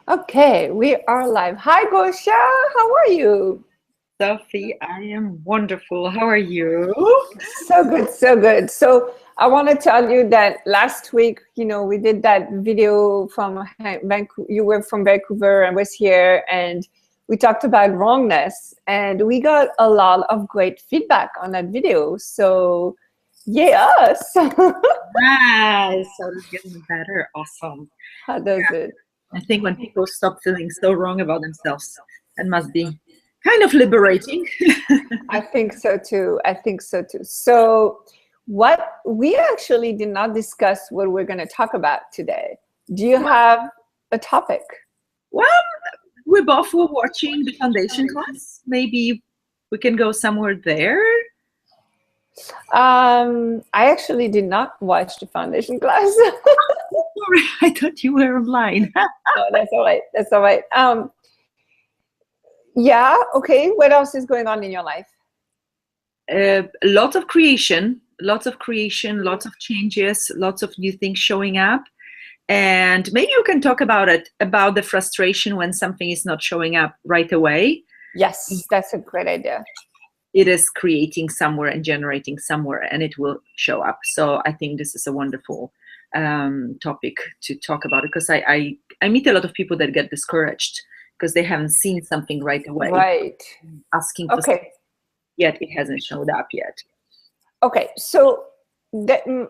Okay, we are live. Hi, Gosia. How are you? Sophie, I am wonderful. How are you? So good, so good. So I want to tell you that last week, we did that video from Vancouver. You were from Vancouver and was here, and we talked about wrongness, and we got a lot of great feedback on that video. So, yes. Nice. So it's getting better. Awesome. How does it? I think when people stop feeling so wrong about themselves, it must be kind of liberating. I think so too. I think so too. So, what we actually did not discuss what we're going to talk about today. Do you have a topic? Well, we both were watching the foundation class. Maybe we can go somewhere there. I actually did not watch the foundation class. Sorry, I thought you were online. No, that's all right. That's all right. Yeah. Okay. What else is going on in your life? Lots of creation, lots of changes, lots of new things showing up. And maybe you can talk about it, about the frustration when something is not showing up right away. Yes, that's a great idea. It is creating somewhere and generating somewhere, and it will show up. So I think this is a wonderful topic to talk about, because I meet a lot of people that get discouraged because they haven't seen something right away. Right. Asking for something, yet it hasn't showed up yet. Okay, so the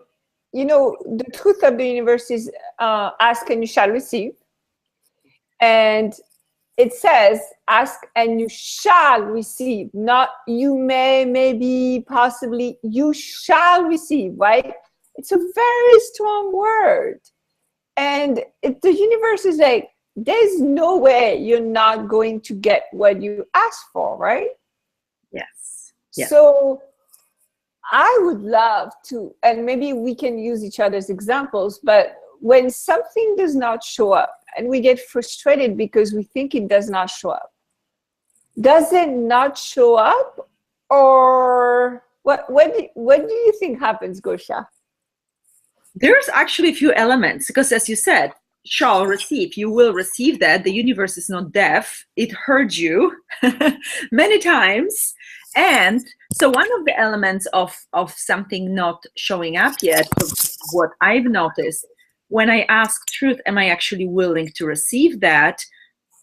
truth of the universe is ask and you shall receive. And it says ask and you shall receive, not you may, maybe, possibly, you shall receive, right? It's a very strong word. And the universe is like, there's no way you're not going to get what you asked for, right? Yes. So I would love to, and maybe we can use each other's examples, but when something does not show up and we get frustrated because we think it does not show up, does it not show up, or what do you think happens, Gosia? There's actually a few elements, because as you said, shall receive, you will receive that. The universe is not deaf. It heard you many times. And so one of the elements of something not showing up yet, what I've noticed, when I ask truth, am I actually willing to receive that?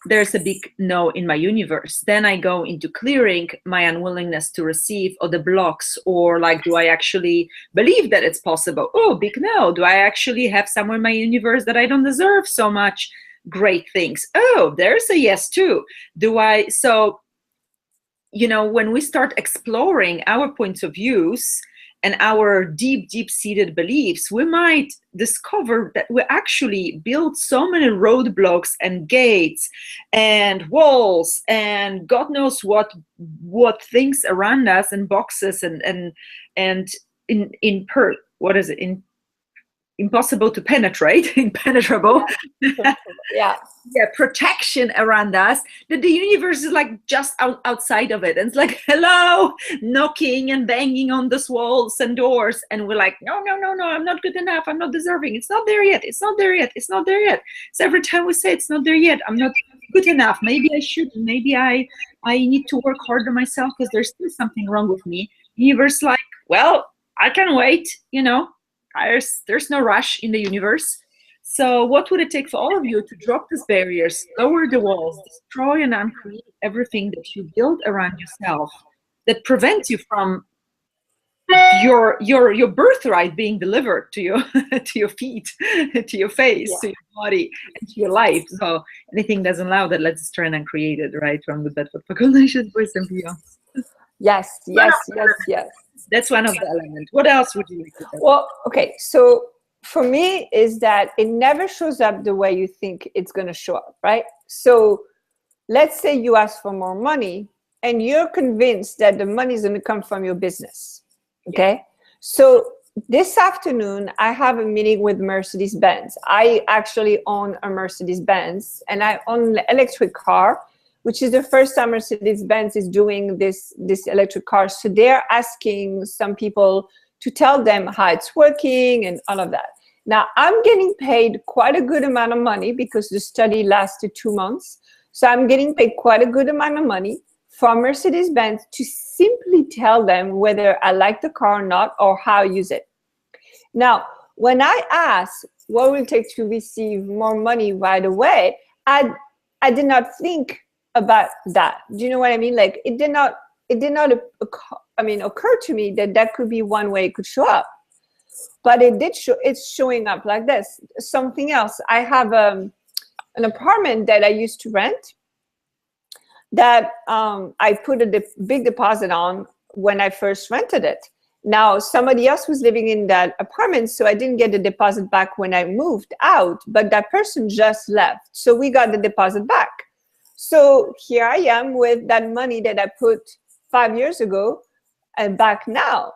There's a big no in my universe. Then I go into clearing my unwillingness to receive, or the blocks, or like, do I actually believe that it's possible? Oh, big no. Do I actually have somewhere in my universe that I don't deserve so much great things? Oh, there's a yes too. Do I? So, when we start exploring our points of views and our deep-seated beliefs, we might discover that we actually build so many roadblocks and gates and walls and God knows what things around us, and boxes and impossible to penetrate, impenetrable. Yeah. Protection around us, that the universe is like just outside of it, and it's like, hello, knocking and banging on those walls and doors, and we're like, no, I'm not good enough, I'm not deserving, it's not there yet. So every time we say it's not there yet, I'm not good enough, maybe I should, maybe I need to work harder myself because there's still something wrong with me. Universe like, well, I can wait, there's no rush in the universe. So what would it take for all of you to drop these barriers, lower the walls, destroy and uncreate everything that you build around yourself that prevents you from your birthright being delivered to your to your feet, to your face, to your body, and to your life? So anything doesn't allow that, let's try and uncreate it, right? From the Bedford Population Voice and beyond. Yes. That's one of the elements. What else would you like to say? Well, okay, so for me is that it never shows up the way you think it's going to show up, right? So let's say you ask for more money and you're convinced that the money is going to come from your business, okay? So this afternoon, I have a meeting with Mercedes-Benz. I actually own a Mercedes-Benz, and I own an electric car, which is the first time Mercedes-Benz is doing this electric car. So they're asking some people to tell them how it's working and all of that. Now I'm getting paid quite a good amount of money because the study lasted 2 months. So I'm getting paid quite a good amount of money from Mercedes-Benz to simply tell them whether I like the car or not, or how I use it. Now, when I asked what will it take to receive more money right away, I did not think about that. Do you know what I mean? Like it did not occur to me that that could be one way it could show up. But it did show. It's showing up like this. Something else. I have an apartment that I used to rent that I put a big deposit on when I first rented it. Now somebody else was living in that apartment, so I didn't get the deposit back when I moved out, but that person just left, so we got the deposit back. So here I am with that money that I put 5 years ago and back now.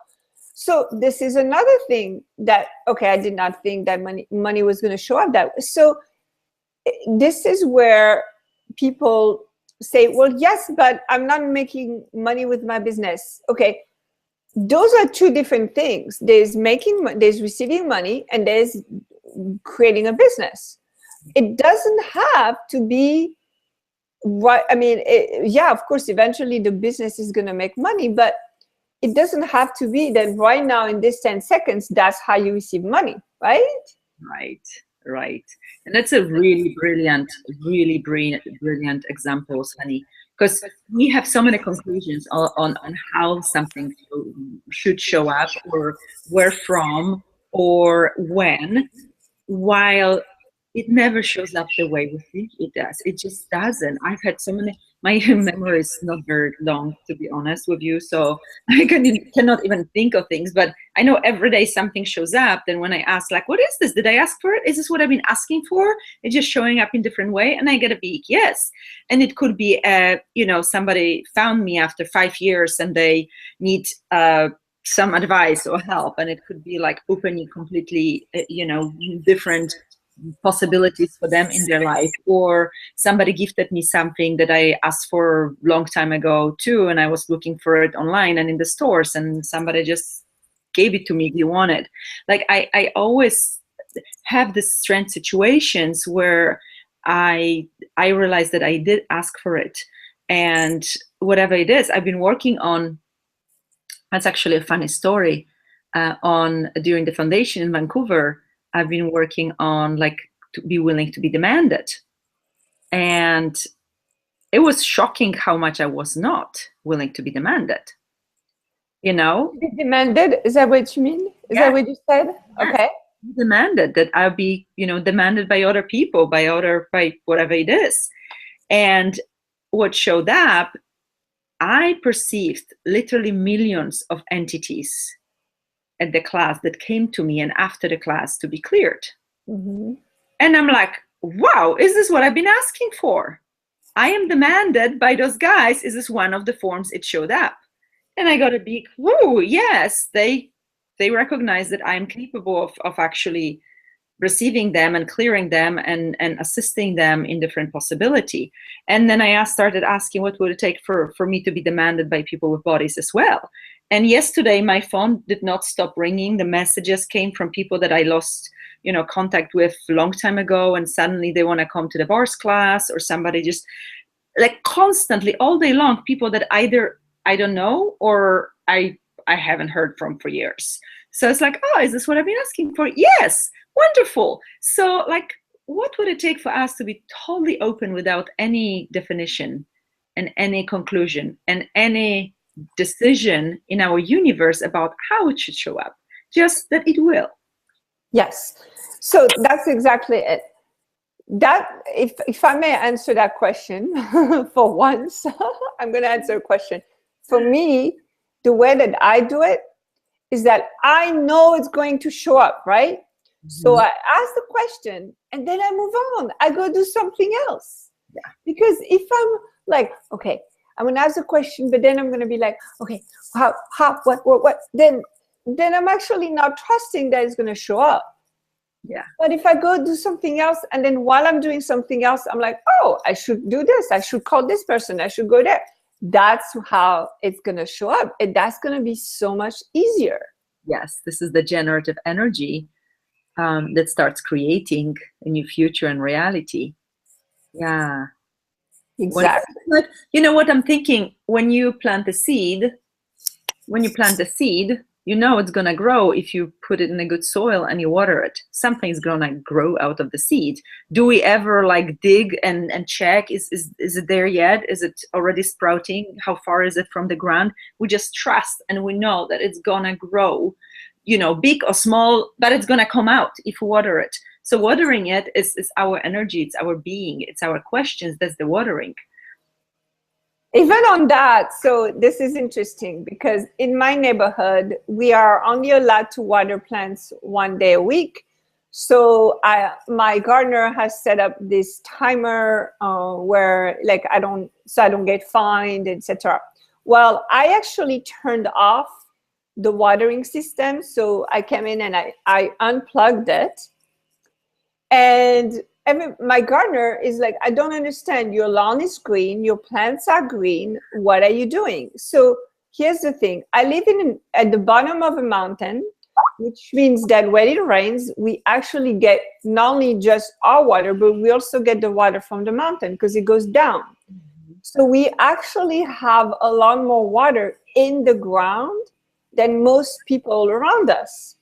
So this is another thing that, okay, I did not think that money was going to show up that way. So this is where people say, well, yes, but I'm not making money with my business. Okay, those are two different things. There's receiving money, and there's creating a business. It doesn't have to be right. I mean, yeah, of course, eventually the business is going to make money, but it doesn't have to be that right now in this 10 seconds, that's how you receive money, right? Right. And that's a really brilliant example, Sunny, because we have so many conclusions on how something should show up, or where from, or when, while it never shows up the way we think it does. It just doesn't. I've had so many, my memory is not very long, to be honest with you, so I cannot even think of things, but I know every day something shows up. Then when I ask, like, what is this? Did I ask for it? Is this what I've been asking for? It's just showing up in different way, and I get a big yes. And it could be, somebody found me after 5 years and they need some advice or help, and it could be like opening completely, different possibilities for them in their life. Or somebody gifted me something that I asked for a long time ago too, and I was looking for it online and in the stores, and somebody just gave it to me. Do you want it? Like I always have these strange situations where I realize that I did ask for it, and whatever it is, I've been working on. That's actually a funny story. During the foundation in Vancouver, I've been working on, like, to be willing to be demanded. And it was shocking how much I was not willing to be demanded. Be demanded? Is that what you mean? Is that what you said? Yeah. Okay. Demanded, that I'll be, demanded by other people, by whatever it is. And what showed up, I perceived literally millions of entities at the class that came to me and after the class to be cleared. Mm-hmm. And I'm like, wow, is this what I've been asking for? I am demanded by those guys. Is this one of the forms it showed up? And I got a big, whoa, yes, they recognize that I'm capable of actually receiving them and clearing them and assisting them in different possibility. And then I started asking, what would it take for me to be demanded by people with bodies as well? And yesterday, my phone did not stop ringing. The messages came from people that I lost, contact with a long time ago, and suddenly they want to come to the bars class, or somebody just, like, constantly all day long, people that either I don't know or I haven't heard from for years. So it's like, oh, is this what I've been asking for? Yes, wonderful. So, like, what would it take for us to be totally open without any definition and any conclusion and any decision in our universe about how it should show up? Just that it will. Yes. So that's exactly it. That, if I may answer that question for once, I'm going to answer a question. For me, the way that I do it is that I know it's going to show up, right? Mm-hmm. So I ask the question and then I move on. I go do something else. Yeah. Because if I'm like, okay, I'm going to ask a question, but then I'm going to be like, okay, how, what? Then I'm actually not trusting that it's going to show up. Yeah. But if I go do something else, and then while I'm doing something else, I'm like, oh, I should do this. I should call this person. I should go there. That's how it's going to show up. And that's going to be so much easier. Yes, this is the generative energy. that starts creating a new future and reality. Yeah. Exactly. But you know what I'm thinking? When you plant a seed, you know it's gonna grow if you put it in a good soil and you water it. Something's gonna grow out of the seed. Do we ever like dig and check is it there yet? Is it already sprouting? How far is it from the ground? We just trust and we know that it's gonna grow, you know, big or small, but it's gonna come out if we water it. So watering it is our energy, it's our being, it's our questions. That's the watering. Even on that, so this is interesting because in my neighborhood, we are only allowed to water plants 1 day a week. So my gardener has set up this timer where like I don't get fined, etc. Well, I actually turned off the watering system. So I came in and I unplugged it. And my gardener is like, I don't understand. Your lawn is green. Your plants are green. What are you doing? So here's the thing. I live at the bottom of a mountain, which means that when it rains, we actually get not only just our water, but we also get the water from the mountain because it goes down. So we actually have a lot more water in the ground than most people around us.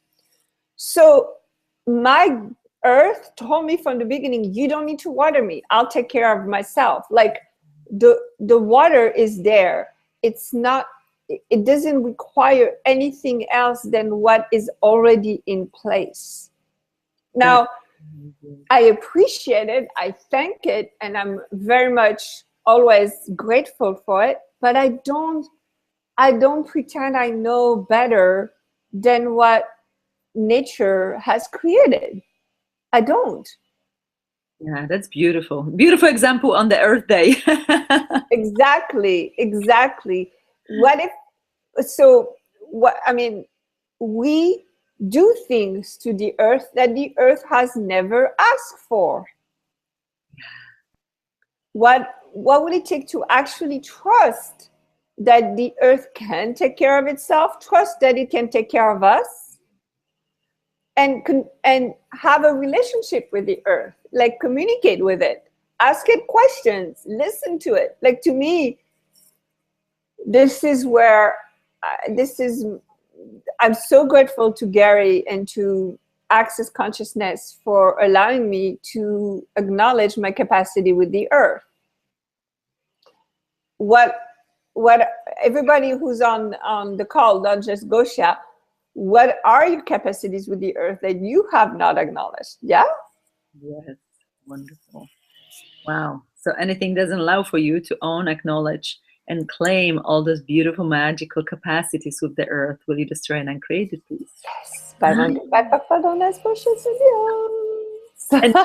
So my earth told me from the beginning, you don't need to water me. I'll take care of myself. Like the water is there. It's not, it doesn't require anything else than what is already in place. Now, I appreciate it. I thank it. And I'm very much always grateful for it. But I don't pretend I know better than what nature has created. I don't. Yeah, that's beautiful. Beautiful example on the Earth Day. Exactly. I mean, we do things to the earth that the earth has never asked for. What would it take to actually trust that the earth can take care of itself, trust that it can take care of us, and have a relationship with the earth, like communicate with it, ask it questions, listen to it. Like, to me, this is where I'm so grateful to Gary and to Access Consciousness for allowing me to acknowledge my capacity with the earth. What everybody who's on the call, not just Gosia, what are your capacities with the earth that you have not acknowledged? Yeah? Yes, wonderful. Wow. So anything doesn't allow for you to own, acknowledge, and claim all those beautiful magical capacities with the earth, will you destroy and uncreate it, please? Yes. And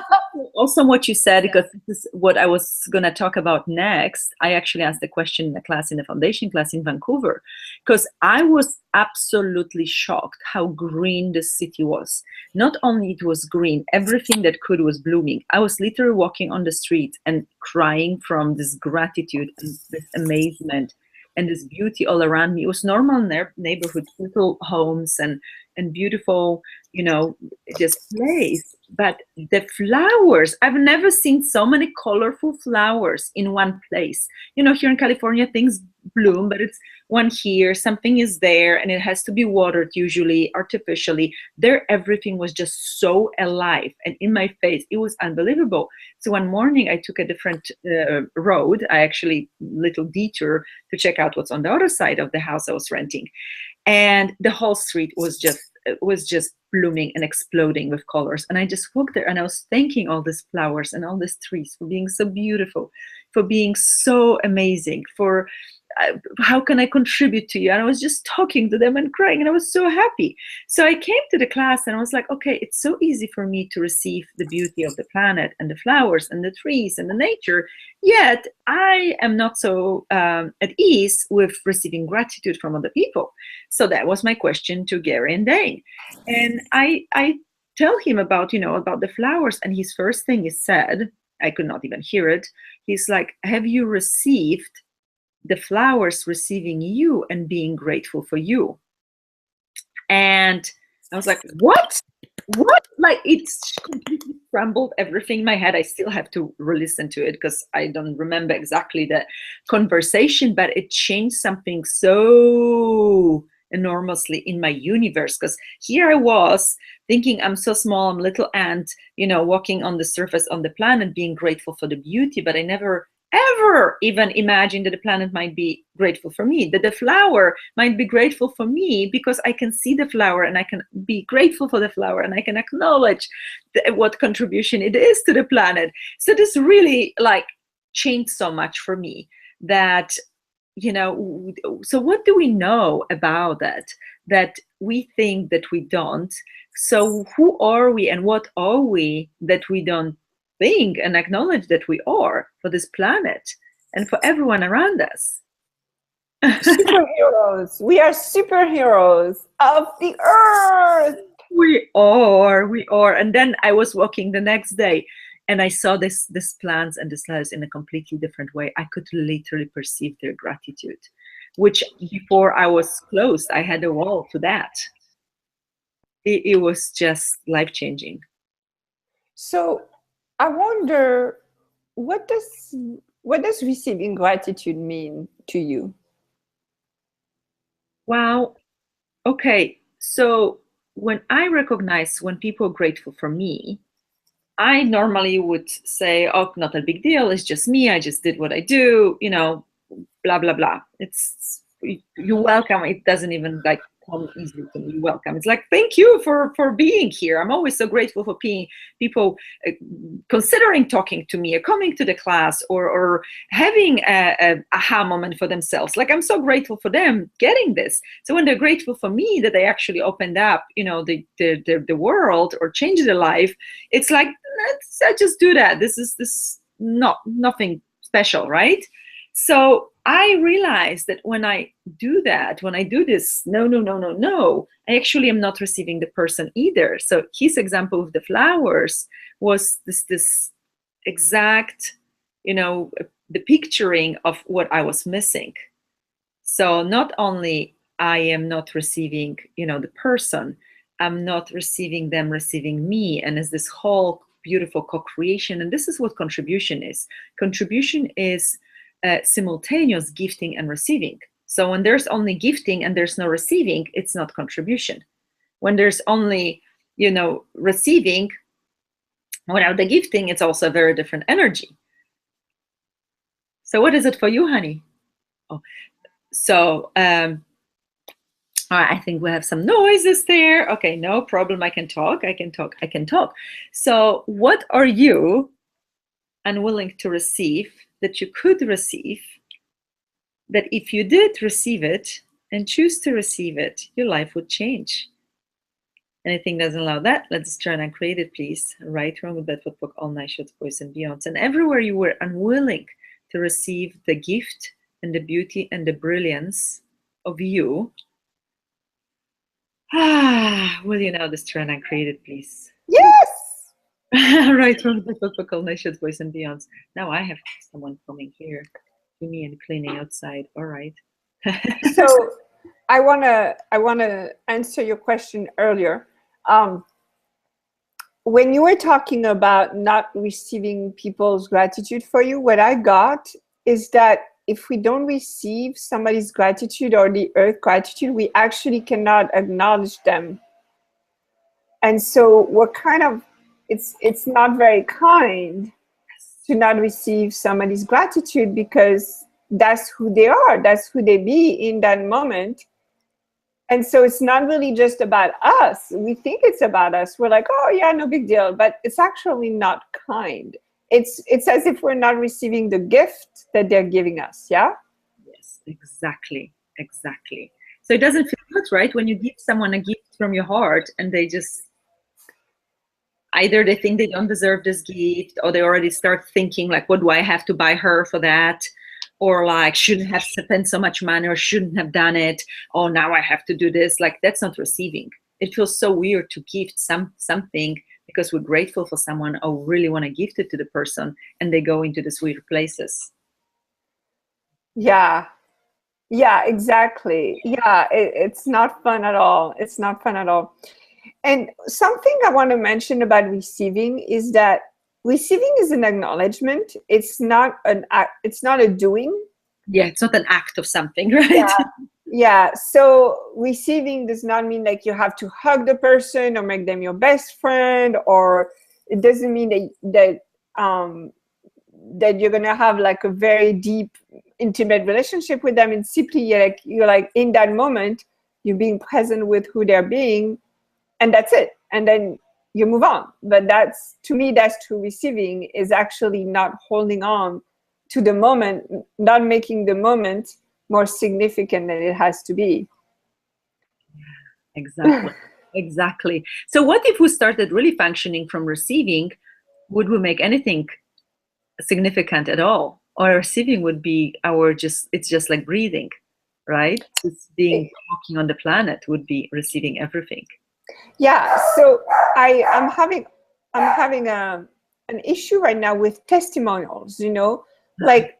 also what you said, because this is what I was going to talk about next. I actually asked the question in the class, in the foundation class in Vancouver, because I was absolutely shocked how green the city was. Not only it was green, everything that could was blooming. I was literally walking on the street and crying from this gratitude and this amazement and this beauty all around me. It was normal neighborhood, little homes and beautiful, you know, just place. But the flowers, I've never seen so many colorful flowers in one place. You know, here in California, things bloom, but it's one here, something is there, and it has to be watered, usually artificially. There, everything was just so alive and in my face. It was unbelievable. So one morning I took a different road. I actually little detour to check out what's on the other side of the house I was renting. And the whole street was just blooming and exploding with colors. And I just walked there and I was thanking all these flowers and all these trees for being so beautiful, for being so amazing, for how can I contribute to you? And I was just talking to them and crying, and I was so happy. So I came to the class and I was like, okay, it's so easy for me to receive the beauty of the planet and the flowers and the trees and the nature, yet I am not so at ease with receiving gratitude from other people. So that was my question to Gary and Dane. And I tell him about the flowers, and his first thing he said, I could not even hear it, he's like, have you received the flowers receiving you and being grateful for you? And I was like, what? what? Like, it's completely scrambled everything in my head. I still have to re-listen to it because I don't remember exactly the conversation, but it changed something so enormously in my universe. Because here I was thinking I'm so small, I'm a little ant, walking on the surface on the planet, being grateful for the beauty, but I never ever even imagine that the planet might be grateful for me, that the flower might be grateful for me because I can see the flower and I can be grateful for the flower and I can acknowledge what contribution it is to the planet. So this really like changed so much for me that, so what do we know about that we think that we don't? So who are we and what are we that we don't think and acknowledge that we are for this planet and for everyone around us? Superheroes. We are superheroes of the earth. We are. And then I was walking the next day and I saw this plants and this flowers in a completely different way. I could literally perceive their gratitude, which before I was closed, I had a wall to that. It was just life-changing. So I wonder, what does receiving gratitude mean to you? Wow. Okay. So when I recognize when people are grateful for me, I normally would say, oh, not a big deal. It's just me. I just did what I do, blah, blah, blah. You're welcome. It doesn't even like come easily to me. Welcome. It's like, thank you for being here. I'm always so grateful for people considering talking to me or coming to the class or having a aha moment for themselves. Like, I'm so grateful for them getting this. So when they're grateful for me that they actually opened up, the world or changed their life, it's like, I just do that. This is nothing special, right? So I realized that when I do that, when I do this, no, I actually am not receiving the person either. So his example of the flowers was this exact, the picturing of what I was missing. So not only I am not receiving, the person, I'm not receiving them receiving me. And as this whole beautiful co-creation, and this is what contribution is. Contribution is simultaneous gifting and receiving. So when there's only gifting and there's no receiving, it's not contribution. When there's only, receiving without the gifting, it's also a very different energy. So what is it for you, honey? Oh, so I think we have some noises there. Okay, no problem. I can talk. So what are you unwilling to receive that you could receive, that if you did receive it and choose to receive it, your life would change? Anything doesn't allow that, let's try and create it, please. Right, wrong, with bad, book, all night, shots, boys and beyonds. And everywhere you were unwilling to receive the gift and the beauty and the brilliance of you, will you now destroy and create it, please? Yes. Right, wrong, bad, book, all night, shots, boys and beyonds. Now I have someone coming here to me and cleaning outside. All right. So I wanna answer your question earlier. When you were talking about not receiving people's gratitude for you, what I got is that if we don't receive somebody's gratitude or the earth gratitude, we actually cannot acknowledge them. And so we're kind of, it's not very kind to not receive somebody's gratitude, because that's who they are, that's who they be in that moment. And so it's not really just about us. We think it's about us. We're like, oh yeah, no big deal. But it's actually not kind. It's as if we're not receiving the gift that they're giving us. Yeah? Yes, exactly. So it doesn't feel good, right? When you give someone a gift from your heart and they just, either they think they don't deserve this gift, or they already start thinking like, what do I have to buy her for that? Or like, shouldn't have spent so much money, or shouldn't have done it. Oh, now I have to do this. Like, that's not receiving. It feels so weird to gift something because we're grateful for someone or really want to gift it to the person, and they go into these weird places. Yeah, exactly. Yeah, it's not fun at all. It's not fun at all. And something I want to mention about receiving is that receiving is an acknowledgement. It's not an act, it's not a doing. Yeah, it's not an act of something, right? Yeah. Yeah. So receiving does not mean like you have to hug the person or make them your best friend, or it doesn't mean that you're gonna have like a very deep, intimate relationship with them. It's simply you're like in that moment, you're being present with who they're being, and that's it. And then you move on. But that's, to me, that's true receiving, is actually not holding on to the moment, not making the moment more significant than it has to be. Exactly. Exactly. So what if we started really functioning from receiving? Would we make anything significant at all? Or receiving would be it's just like breathing, right? It's being walking on the planet would be receiving everything. Yeah. So I'm having an issue right now with testimonials, like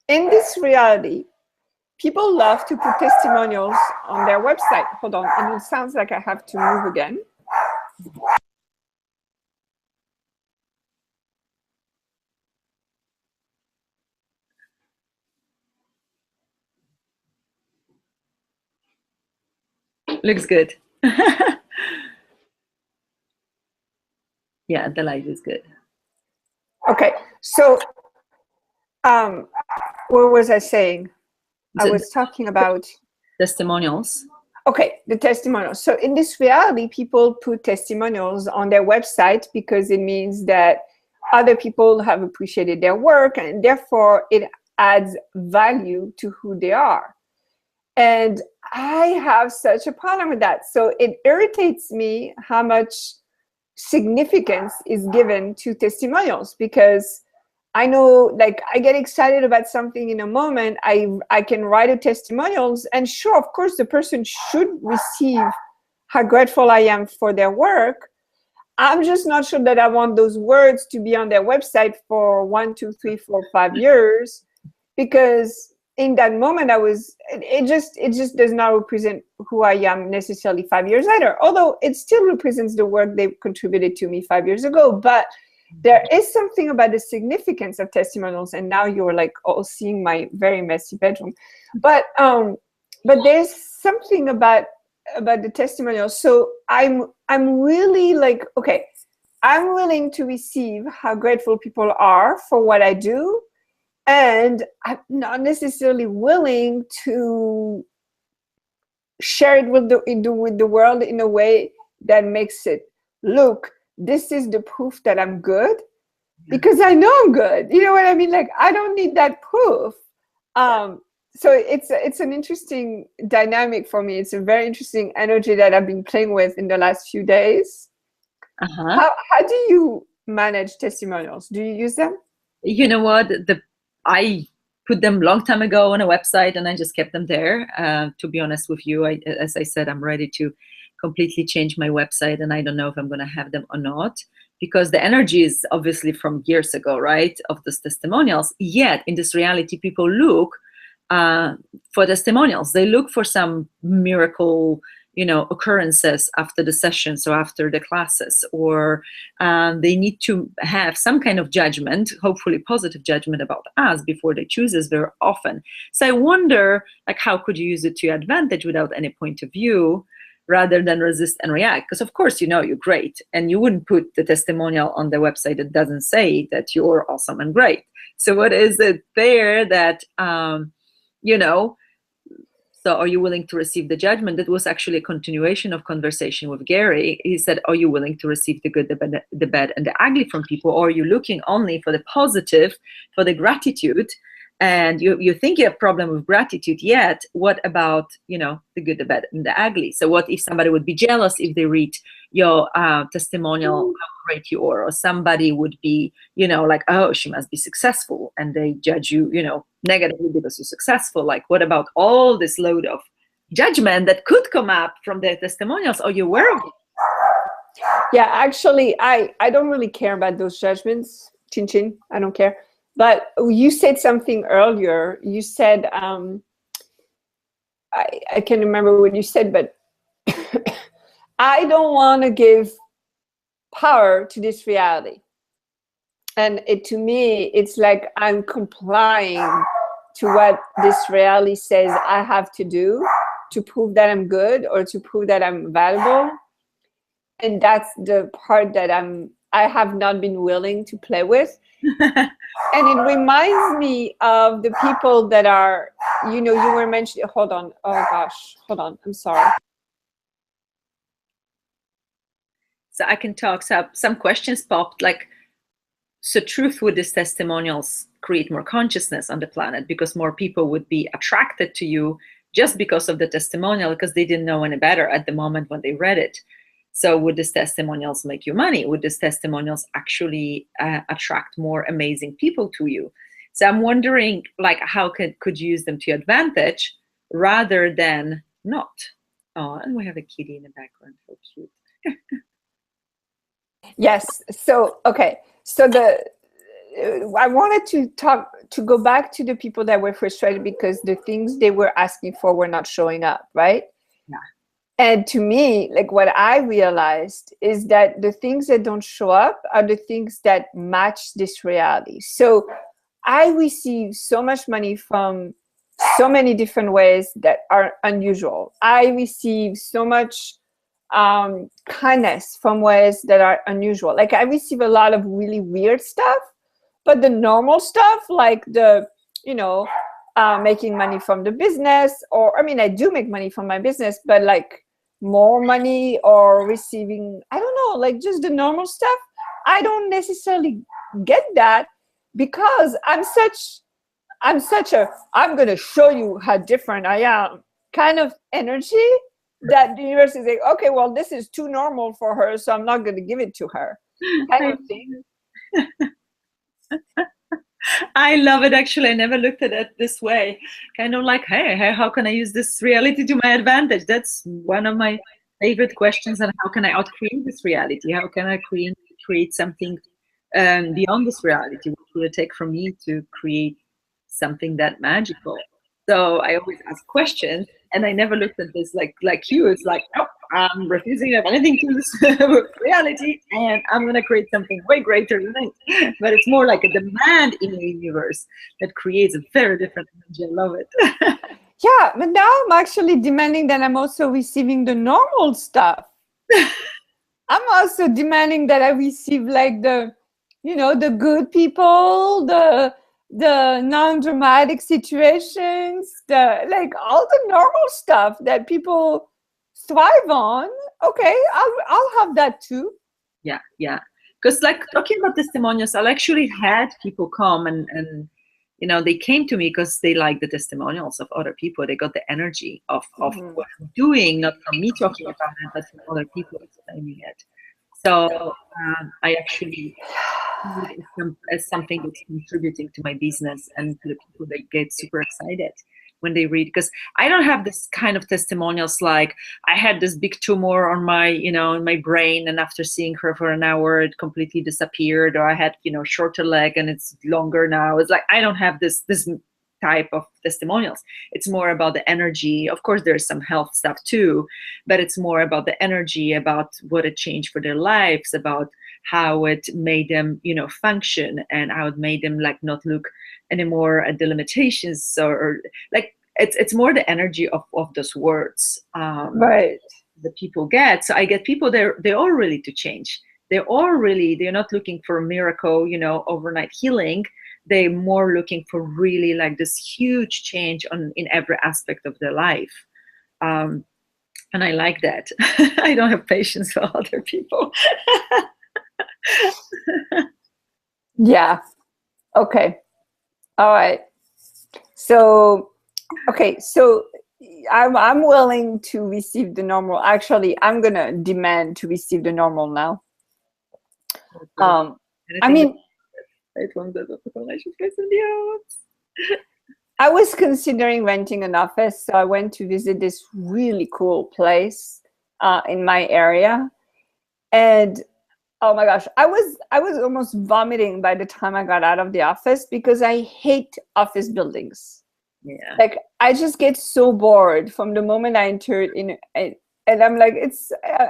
in this reality, people love to put testimonials on their website. Hold on. And it sounds like I have to move again. Looks good. Yeah, the light is good. Okay. So what was I saying? I was talking about testimonials. Okay, the testimonials. So in this reality, people put testimonials on their website because it means that other people have appreciated their work, and therefore it adds value to who they are. And I have such a problem with that. So it irritates me how much significance is given to testimonials, because I know, like, I get excited about something in a moment. I can write a testimonials, and sure, of course, the person should receive how grateful I am for their work. I'm just not sure that I want those words to be on their website for 1, 2, 3, 4, 5 years, because in that moment it just does not represent who I am necessarily 5 years later, although it still represents the work they contributed to me 5 years ago. But there is something about the significance of testimonials, and now you're like all seeing my very messy bedroom, but there's something about the testimonials. So I'm really like, okay, I'm willing to receive how grateful people are for what I do, and I'm not necessarily willing to share it with the world in a way that makes it look, this is the proof that I'm good, because I know I'm good. You know what I mean? Like, I don't need that proof. So it's an interesting dynamic for me. It's a very interesting energy that I've been playing with in the last few days. How do you manage testimonials? Do you use them? You know what? I put them long time ago on a website, and I just kept them there. To be honest with you, as I said, I'm ready to completely change my website, and I don't know if I'm going to have them or not, because the energy is obviously from years ago, right, of these testimonials. Yet in this reality, people look for testimonials. They look for some miracle, occurrences after the sessions or after the classes, or they need to have some kind of judgment, hopefully positive judgment about us before they choose us very often. So I wonder, like, how could you use it to your advantage without any point of view, rather than resist and react? Because of course, you're great, and you wouldn't put the testimonial on the website that doesn't say that you're awesome and great. So what is it there that, so are you willing to receive the judgment? That was actually a continuation of conversation with Gary. He said, are you willing to receive the good, the bad, and the ugly from people? Or are you looking only for the positive, for the gratitude? And you think you have a problem with gratitude, yet what about, the good, the bad, and the ugly? So what if somebody would be jealous if they read your testimonial, how great you are, or somebody would be, like, oh, she must be successful, and they judge you, negatively because you're successful. Like, what about all this load of judgment that could come up from the testimonials? Are you aware of it? Yeah, actually, I don't really care about those judgments. Chin chin, I don't care. But you said something earlier. You said, I can't remember what you said, but I don't want to give power to this reality. And to me, it's like I'm complying to what this reality says I have to do to prove that I'm good or to prove that I'm valuable. And that's the part that I have not been willing to play with. And it reminds me of the people that are, you know, you were mentioning, hold on, oh gosh, hold on, I'm sorry. So I can talk. So some questions popped like, so truth, would these testimonials create more consciousness on the planet because more people would be attracted to you just because of the testimonial, because they didn't know any better at the moment when they read it? So would these testimonials make you money? Would these testimonials actually attract more amazing people to you? So I'm wondering, like, how could you use them to your advantage rather than not? Oh, and we have a kitty in the background. So cute. Yes. So, okay. So I wanted to go back to the people that were frustrated because the things they were asking for were not showing up, right? Yeah. And to me, like what I realized is that the things that don't show up are the things that match this reality. So I receive so much money from so many different ways that are unusual. I receive so much kindness from ways that are unusual. Like I receive a lot of really weird stuff, but the normal stuff, like the, you know, making money from the business, or I mean, I do make money from my business, but like more money or receiving, I don't know, like just the normal stuff, I don't necessarily get that because I'm such a I'm going to show you how different I am kind of energy that the universe is like, okay, well, this is too normal for her, so I'm not going to give it to her, kind of thing. I love it. Actually, I never looked at it this way. Kind of like, hey, how can I use this reality to my advantage? That's one of my favorite questions. And how can I outcreate this reality? How can I create something beyond this reality? What will it take for me to create something that magical? So I always ask questions, and I never looked at this like you. It's like, nope, I'm refusing to have anything to this with reality, and I'm going to create something way greater than it. But it's more like a demand in the universe that creates a very different energy. I love it. Yeah, but now I'm actually demanding that I'm also receiving the normal stuff. I'm also demanding that I receive like the, you know, the good people, the non-dramatic situations, the like all the normal stuff that people thrive on. Okay, I'll have that too. Yeah. Because like talking about testimonials, I actually had people come and you know, they came to me because they like the testimonials of other people. They got the energy of what I'm doing, not from me talking about it, but from other people explaining it. So I actually see it as something that's contributing to my business and to the people that get super excited when they read, because I don't have this kind of testimonials like I had this big tumor on my, you know, in my brain, and after seeing her for an hour it completely disappeared, or I had, you know, shorter leg and it's longer now. It's like I don't have this type of testimonials. It's more about the energy. Of course there's some health stuff too, but it's more about the energy, about what it changed for their lives, about how it made them, you know, function, and how it made them like not look anymore at the limitations, or like it's more the energy of those words Right. that people get. So I get people, they're all ready to change. They're not looking for a miracle, you know, overnight healing. They're more looking for really like this huge change in every aspect of their life. And I like that. I don't have patience for other people. Yeah. Okay. All right. So, okay. So I'm willing to receive the normal. Actually, I'm gonna demand to receive the normal now. I mean, I was considering renting an office, so I went to visit this really cool place in my area, and oh my gosh, I was almost vomiting by the time I got out of the office because I hate office buildings. Yeah. Like I just get so bored from the moment I entered And I'm like,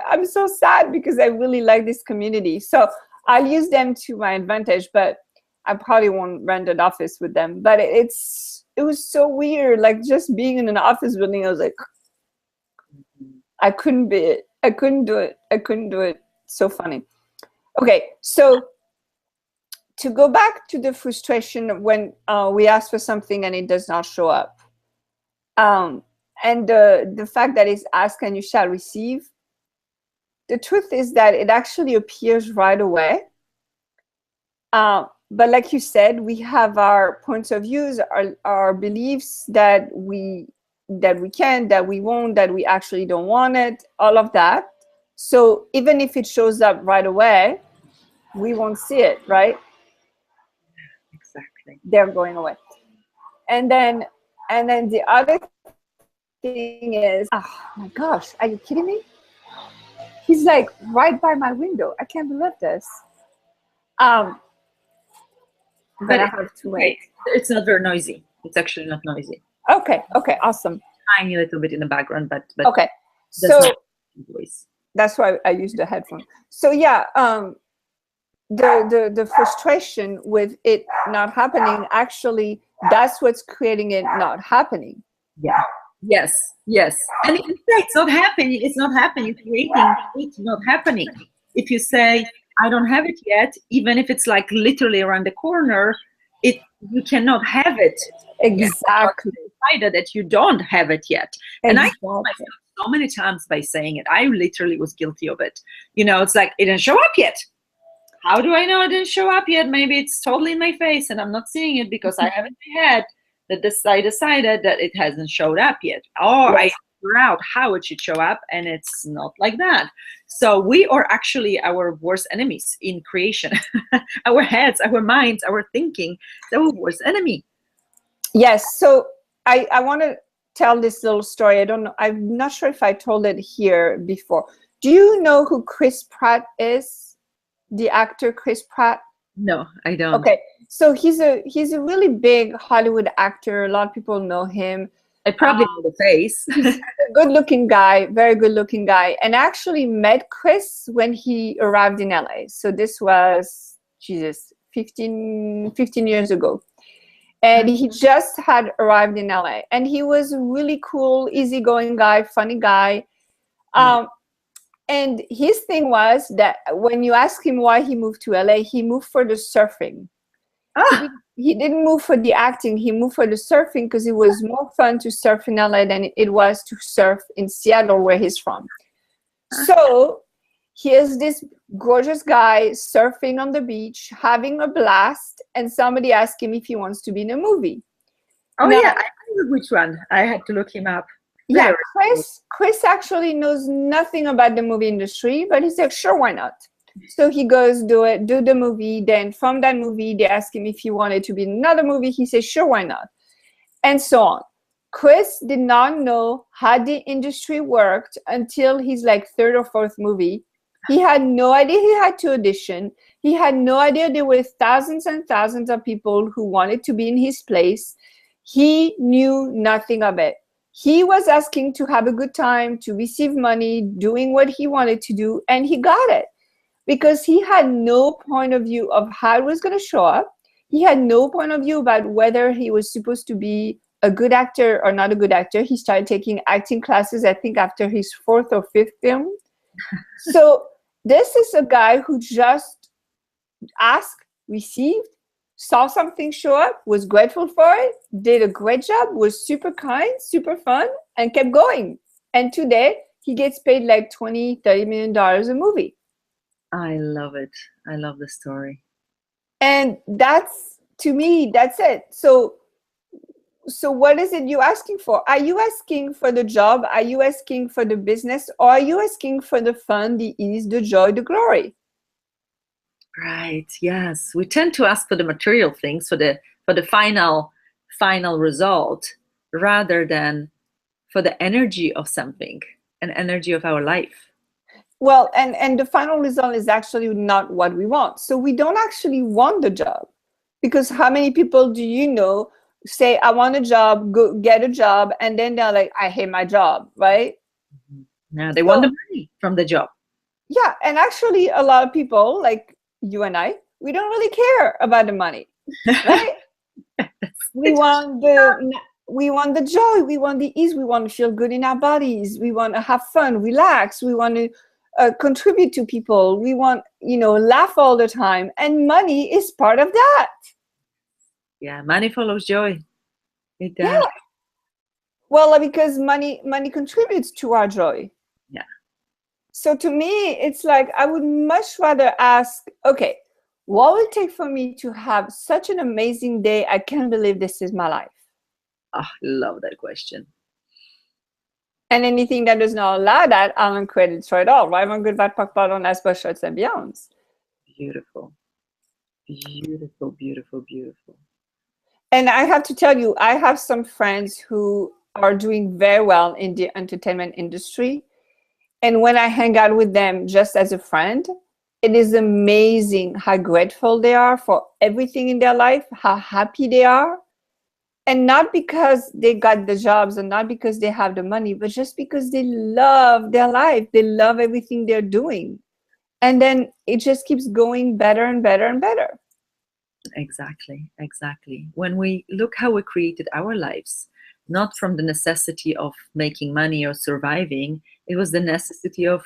I'm so sad because I really like this community. So I'll use them to my advantage, but I probably won't rent an office with them. But it was so weird. Like just being in an office building, I was like, I couldn't be it. I couldn't do it. I couldn't do it. So funny. Okay, so to go back to the frustration when we ask for something and it does not show up, and the fact that it's ask and you shall receive, the truth is that it actually appears right away. But like you said, we have our points of views, our beliefs that we can, that we won't, that we actually don't want it, all of that. So even if it shows up right away, we won't see it, right? Exactly. They're going away. And then the other thing is, oh my gosh, are you kidding me? He's like right by my window. I can't believe this. But I have to wait. It's not very noisy. It's actually not noisy. Okay, awesome. Tiny little bit in the background, but okay. So that's why I use the headphone. So yeah, the frustration with it not happening, actually, that's what's creating it not happening. Yeah. Yes. And if you say it's not happening, it's not happening. Creating it's not happening. If you say I don't have it yet, even if it's like literally around the corner, you cannot have it. Exactly. Decided that you don't have it yet. Exactly. And I told myself so many times by saying it. I literally was guilty of it. It's like it didn't show up yet. How do I know it didn't show up yet? Maybe it's totally in my face and I'm not seeing it because I have it in my head that I decided that it hasn't showed up yet. Or yes. I figure out how it should show up, and it's not like that. So we are actually our worst enemies in creation. Our heads, our minds, our thinking, they're our worst enemy. Yes. So I want to tell this little story. I don't know. I'm not sure if I told it here before. Do you know who Chris Pratt is? The actor Chris Pratt? No, I don't. Okay. So he's a really big Hollywood actor. A lot of people know him. I probably know the face. He's a good-looking guy, very good-looking guy. And I actually met Chris when he arrived in LA. So this was, 15 years ago. And he just had arrived in LA. And he was a really cool, easygoing guy, funny guy. And his thing was that when you ask him why he moved to LA, he moved for the surfing. He didn't move for the acting. He moved for the surfing because it was more fun to surf in LA than it was to surf in Seattle, where he's from. So here's this gorgeous guy surfing on the beach, having a blast, and somebody asked him if he wants to be in a movie. Oh, now, yeah, I know which one. I had to look him up. Yeah, Chris actually knows nothing about the movie industry, but he's like, sure, why not? So he goes do the movie. Then from that movie, they ask him if he wanted to be in another movie. He says, sure, why not? And so on. Chris did not know how the industry worked until his like third or fourth movie. He had no idea he had to audition. He had no idea there were thousands and thousands of people who wanted to be in his place. He knew nothing of it. He was asking to have a good time, to receive money, doing what he wanted to do, and he got it. Because he had no point of view of how it was going to show up. He had no point of view about whether he was supposed to be a good actor or not a good actor. He started taking acting classes, I think, after his fourth or fifth film. So this is a guy who just asked, received, saw something show up, was grateful for it, did a great job, was super kind, super fun, and kept going. And today, he gets paid like $20, $30 million a movie. I love it. I love the story. And that's, to me, that's it. So what is it you're asking for? Are you asking for the job? Are you asking for the business? Or are you asking for the fun, the ease, the joy, the glory? Right. Yes. We tend to ask for the material things, for the final result, rather than for the energy of something, an energy of our life. Well, and the final result is actually not what we want. So we don't actually want the job, because how many people do you know say, I want a job, go get a job, and then they're like, I hate my job, right? Mm-hmm. Yeah, they want So, the money from the job. yeah, and actually a lot of people like you and I, we don't really care about the money, right? We It- want the joy, we want the ease, we want to feel good in our bodies, we want to have fun, relax, we want to contribute to people, we want, laugh all the time, and money is part of that. yeah, money follows joy. It Yeah, does. well, because money contributes to our joy. Yeah. So to me, it's like I would much rather ask, okay, what will it take for me to have such an amazing day? I can't believe this is my life. Oh, I love that question. And anything that does not allow that, I don't credit for it all. Vraiment good va pas pardon as pas short ambiance. Beautiful. Beautiful, beautiful, beautiful. And I have to tell you, I have some friends who are doing very well in the entertainment industry. And when I hang out with them just as a friend, it is amazing how grateful they are for everything in their life, how happy they are. And not because they got the jobs and not because they have the money, but just because they love their life. They love everything they're doing. And then it just keeps going better and better and better. Exactly, exactly. When we look how we created our lives, not from the necessity of making money or surviving, it was the necessity of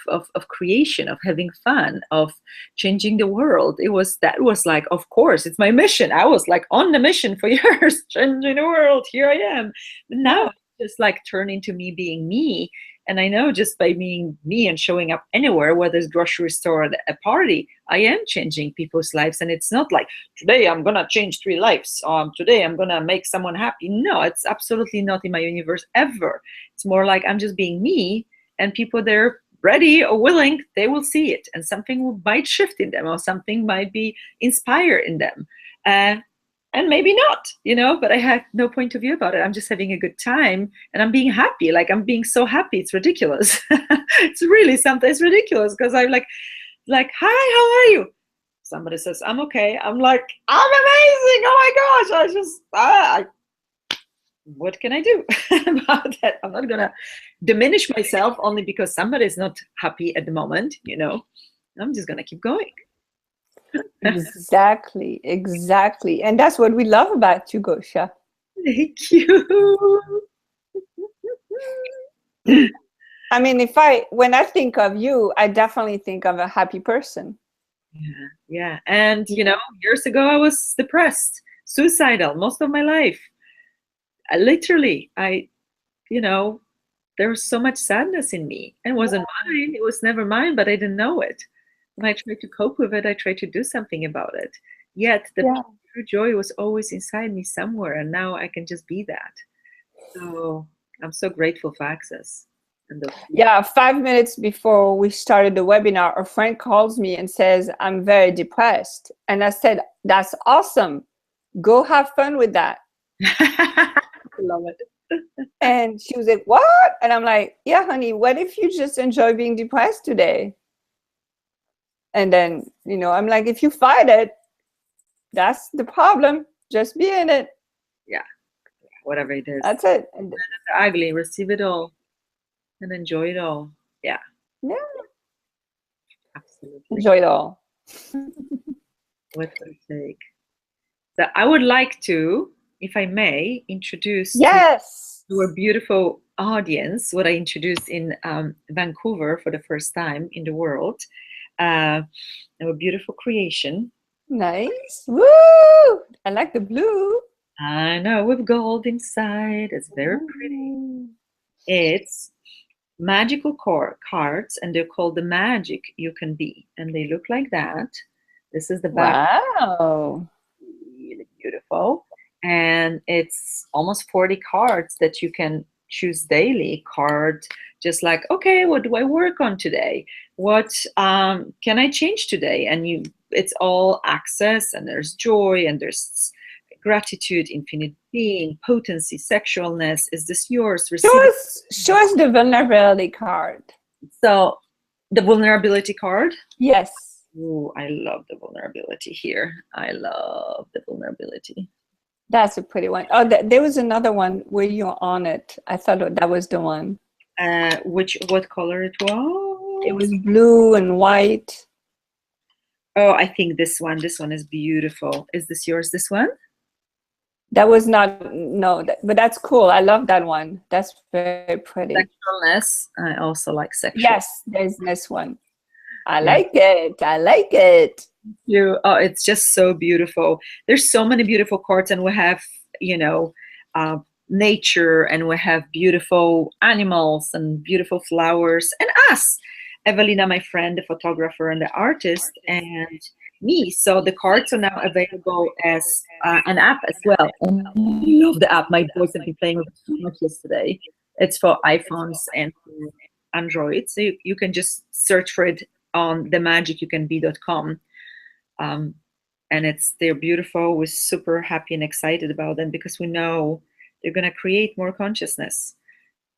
creation, of having fun, of changing the world. That was like, of course, it's my mission. I was like on the mission for years, changing the world. Here I am. But now it's just like turn into me being me. And I know just by being me and showing up anywhere, whether it's grocery store or a party, I am changing people's lives. And it's not like today I'm gonna change 3 lives. Today I'm gonna make someone happy. No, it's absolutely not in my universe ever. It's more like I'm just being me, and people they're ready or willing, they will see it, and something might shift in them, or something might be inspired in them. And maybe not, but I have no point of view about it. I'm just having a good time and I'm being happy. Like I'm being so happy. It's ridiculous. It's really something. It's ridiculous because I'm like, hi, how are you? Somebody says, I'm okay. I'm like, I'm amazing. Oh my gosh. What can I do about that? I'm not going to diminish myself only because somebody is not happy at the moment, I'm just going to keep going. Exactly, exactly. And that's what we love about you, Gosia. Thank you. I mean, when I think of you, I definitely think of a happy person. Yeah. And, years ago I was depressed, suicidal most of my life. There was so much sadness in me. It wasn't mine. It was never mine, but I didn't know it. When I tried to cope with it, I tried to do something about it. Yet the true joy was always inside me somewhere, and now I can just be that. So I'm so grateful for Access. Yeah, 5 minutes before we started the webinar, a friend calls me and says, I'm very depressed. And I said, that's awesome. Go have fun with that. I love it. And she was like, what? And I'm like, yeah, honey, what if you just enjoy being depressed today? And then, I'm like, if you fight it, that's the problem. Just be in it. Yeah. Whatever it is. That's it. And it's ugly. Receive it all and enjoy it all. Yeah. Yeah. Absolutely. Enjoy it all. What would it take? So I would like to, if I may, introduce to our beautiful audience what I introduced in Vancouver for the first time in the world. Our beautiful creation. Nice. Woo! I like the blue. I know, with gold inside. It's very pretty. It's magical cards, and they're called the Magic You Can Be. And they look like that. This is the back. Wow. Really beautiful. And it's almost 40 cards that you can choose daily. Just like, okay, what do I work on today? What can I change today? And it's all access, and there's joy, and there's gratitude, infinite being, potency, sexualness. Is this yours? Show us the vulnerability card. So the vulnerability card? Yes. Oh, I love the vulnerability here. I love the vulnerability. That's a pretty one. Oh, there was another one where you're on it. I thought that was the one. What color it was? It was blue and white. Oh, I think this one. This one is beautiful. Is this yours? This one? That was not, no, but that's cool. I love that one. That's very pretty. Sexualness. I also like sexual. Yes, there's this one. I Yeah. like it. I like it. Oh, it's just so beautiful. There's so many beautiful cards, and we have, nature, and we have beautiful animals and beautiful flowers, and us, Evelina, my friend, the photographer and the artist, and me. So the cards are now available as an app as well. And I love the app. My boys have been playing with it so much yesterday. It's for iPhones and for Android. So you can just search for it on themagicyoucanbe.com. And they're beautiful. We're super happy and excited about them because we know they're going to create more consciousness,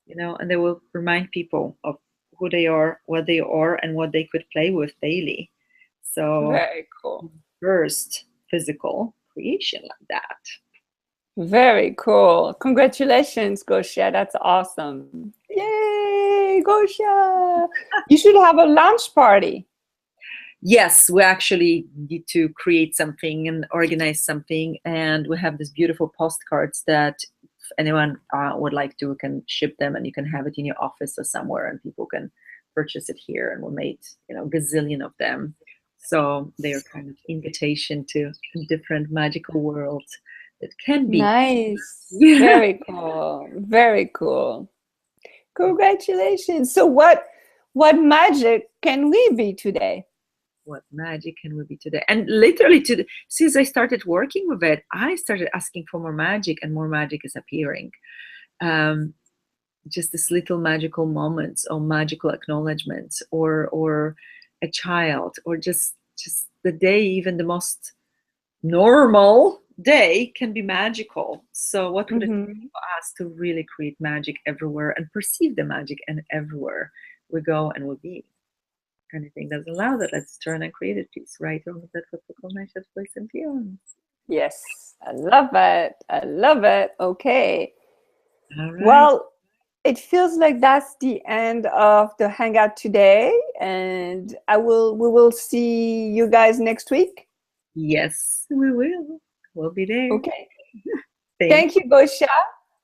and they will remind people of who they are, what they are, and what they could play with daily. So Very cool. first physical creation like that. Very cool. Congratulations, Gosia. That's awesome. Yay, Gosia. You should have a launch party. Yes, we actually need to create something and organize something. And we have these beautiful postcards that if anyone would like to, can ship them, and you can have it in your office or somewhere, and people can purchase it here. And we made, gazillion of them. So they are kind of invitation to different magical worlds that can be. Nice. Very cool. Very cool. Congratulations. So what magic can we be today? What magic can we be today? And literally since I started working with it, I started asking for more magic, and more magic is appearing. Just this little magical moments, or magical acknowledgements, or a child, or just the day, even the most normal day can be magical. So what would it take for us to really create magic everywhere and perceive the magic, and everywhere we go and we be? Anything that allows it, let's turn and create a piece, right? That's what we call Naisha's place and beyond. Yes, I love it. I love it. Okay. All right. Well, it feels like that's the end of the hangout today, and we will see you guys next week. Yes, we will. We'll be there. Okay. Thank you, Gosia.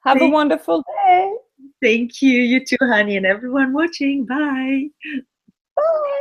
Have a wonderful day. Thank you. You too, honey, and everyone watching. Bye. Bye.